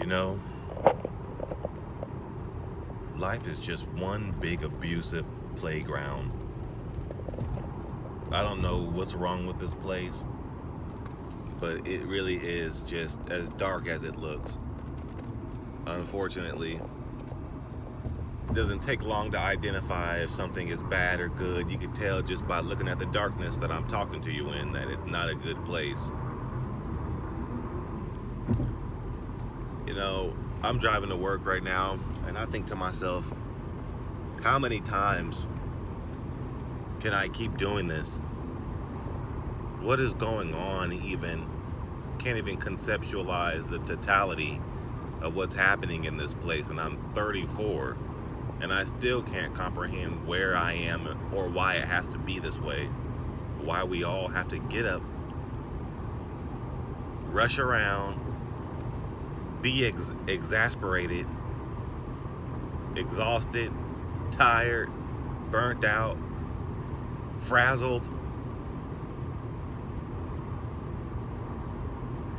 You know, life is just one big abusive playground. I don't know what's wrong with this place, but it really is just as dark as it looks. Unfortunately, it doesn't take long to identify if something is bad or good. You can tell just by looking at the darkness that I'm talking to you in that it's not a good place. You know, I'm driving to work right now, and I think to myself, how many times can I keep doing this? What is going on even? Can't even conceptualize the totality of what's happening in this place, and I'm 34, and I still can't comprehend where I am or why it has to be this way. Why we all have to get up, rush around, be exasperated, exhausted, tired, burnt out, frazzled,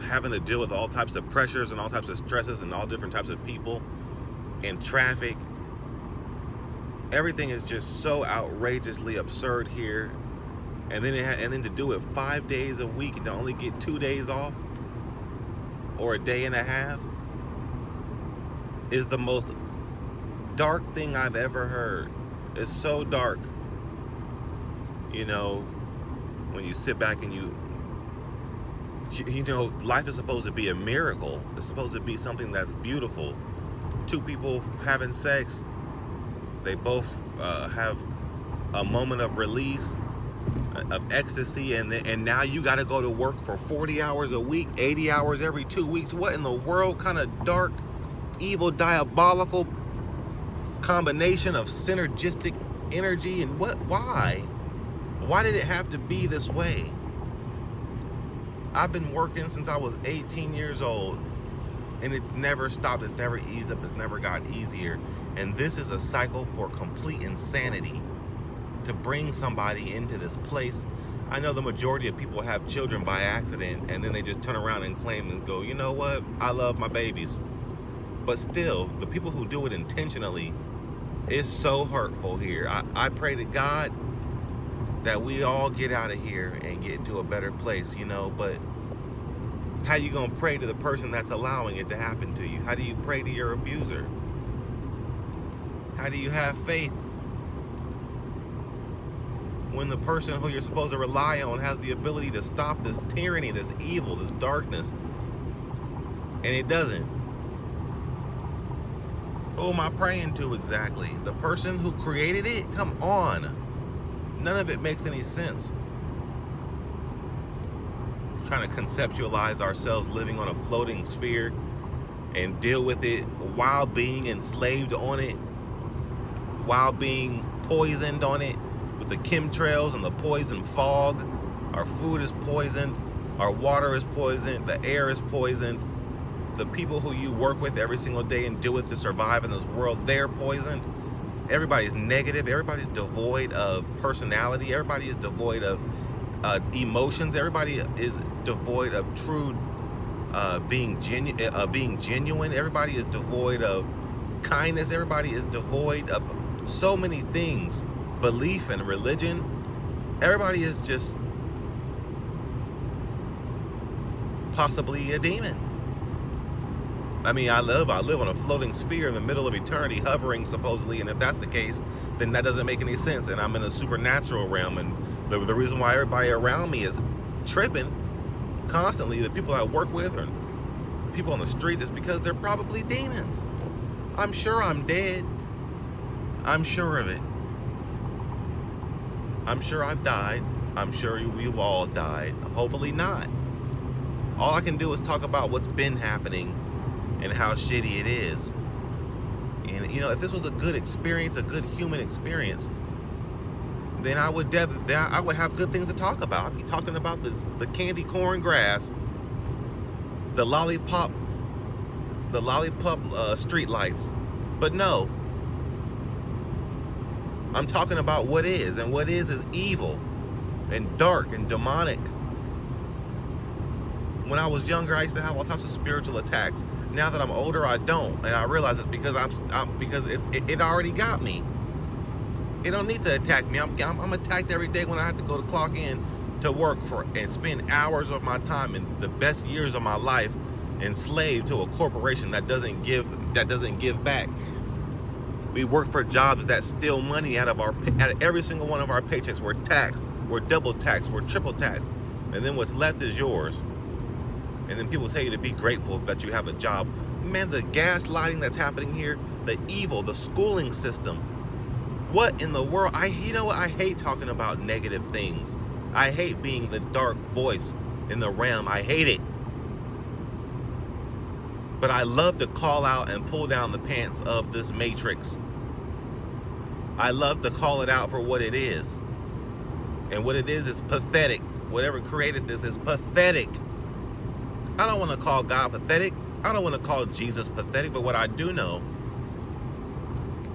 having to deal with all types of pressures and all types of stresses and all different types of people and traffic. Everything is just so outrageously absurd here, and then to do it 5 days a week and to only get 2 days off or a day and a half is the most dark thing I've ever heard. It's so dark. You know, when you sit back and you know, life is supposed to be a miracle. It's supposed to be something that's beautiful. Two people having sex, they both have a moment of release, of ecstasy, and now you got to go to work for 40 hours a week, 80 hours every 2 weeks. What in the world kind of dark, evil, diabolical combination of synergistic energy? And why did it have to be this way? I've been working since I was 18 years old, and it's never stopped. It's never eased up. It's never got easier. And this is a cycle for complete insanity to bring somebody into this place. I know the majority of people have children by accident, and then they just turn around and claim and go, you know what? I love my babies. But still, the people who do it intentionally, it's so hurtful here. I pray to God that we all get out of here and get into a better place, you know, but how you gonna pray to the person that's allowing it to happen to you? How do you pray to your abuser? How do you have faith when the person who you're supposed to rely on has the ability to stop this tyranny, this evil, this darkness, and it doesn't? Who am I praying to exactly? The person who created it? Come on. None of it makes any sense. Trying to conceptualize ourselves living on a floating sphere and deal with it while being enslaved on it, while being poisoned on it with the chemtrails and the poison fog. Our food is poisoned, our water is poisoned, the air is poisoned. The people who you work with every single day and deal with to survive in this world, they're poisoned. Everybody's negative. Everybody's devoid of personality. Everybody is devoid of emotions. Everybody is devoid of true being genuine. Everybody is devoid of kindness. Everybody is devoid of so many things. Belief and religion. Everybody is just possibly a demon. I mean, I live on a floating sphere in the middle of eternity, hovering supposedly, and if that's the case, then that doesn't make any sense, and I'm in a supernatural realm, and the reason why everybody around me is tripping constantly, the people I work with or people on the street, is because they're probably demons. I'm sure I'm dead. I'm sure of it. I'm sure I've died. I'm sure we've all died. Hopefully not. All I can do is talk about what's been happening and how shitty it is. And you know, if this was a good experience, a good human experience, then I would have good things to talk about. I'd be talking about the candy corn grass, the lollipop street lights. But no, I'm talking about what is, and what is evil and dark and demonic. When I was younger, I used to have all types of spiritual attacks. Now that I'm older, I don't, and I realize it's because because it already got me. It don't need to attack me. I'm attacked every day when I have to go to clock in to work for and spend hours of my time and the best years of my life enslaved to a corporation that doesn't give back. We work for jobs that steal money out of every single one of our paychecks. We're taxed, we're double taxed, we're triple taxed, and then what's left is yours. And then people tell you to be grateful that you have a job. Man, the gaslighting that's happening here, the evil, the schooling system. What in the world? You know what? I hate talking about negative things. I hate being the dark voice in the realm. I hate it. But I love to call out and pull down the pants of this matrix. I love to call it out for what it is. And what it is pathetic. Whatever created this is pathetic. I don't want to call God pathetic. I don't want to call Jesus pathetic. But what I do know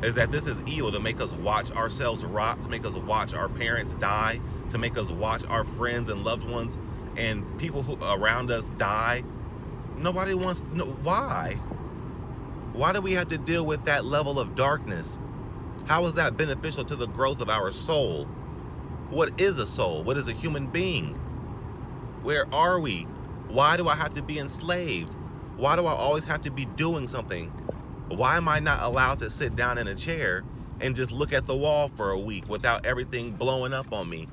is that this is evil, to make us watch ourselves rot, to make us watch our parents die, to make us watch our friends and loved ones and people who around us die. Nobody wants to know why. Why do we have to deal with that level of darkness? How is that beneficial to the growth of our soul? What is a soul? What is a human being? Where are we? Why do I have to be enslaved? Why do I always have to be doing something? Why am I not allowed to sit down in a chair and just look at the wall for a week without everything blowing up on me?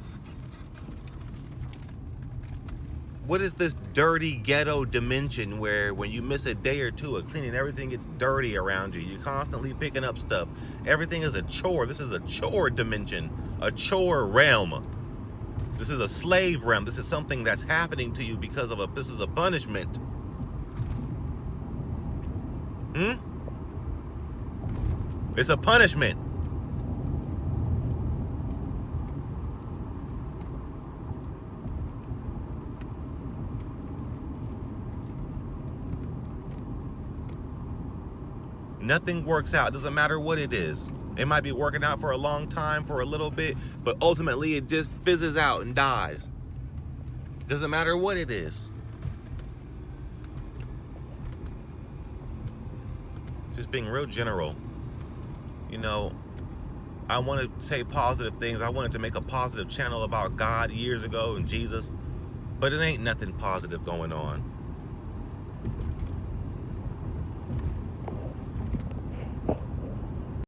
What is this dirty ghetto dimension where when you miss a day or two of cleaning, everything gets dirty around you? You're constantly picking up stuff. Everything is a chore. This is a chore dimension, a chore realm. This is a slave realm. This is something that's happening to you because of this is a punishment. It's a punishment. Nothing works out. It doesn't matter what it is. It might be working out for a long time, for a little bit, but ultimately it just fizzes out and dies. Doesn't matter what it is. It's just being real general. You know, I want to say positive things. I wanted to make a positive channel about God years ago and Jesus, but it ain't nothing positive going on.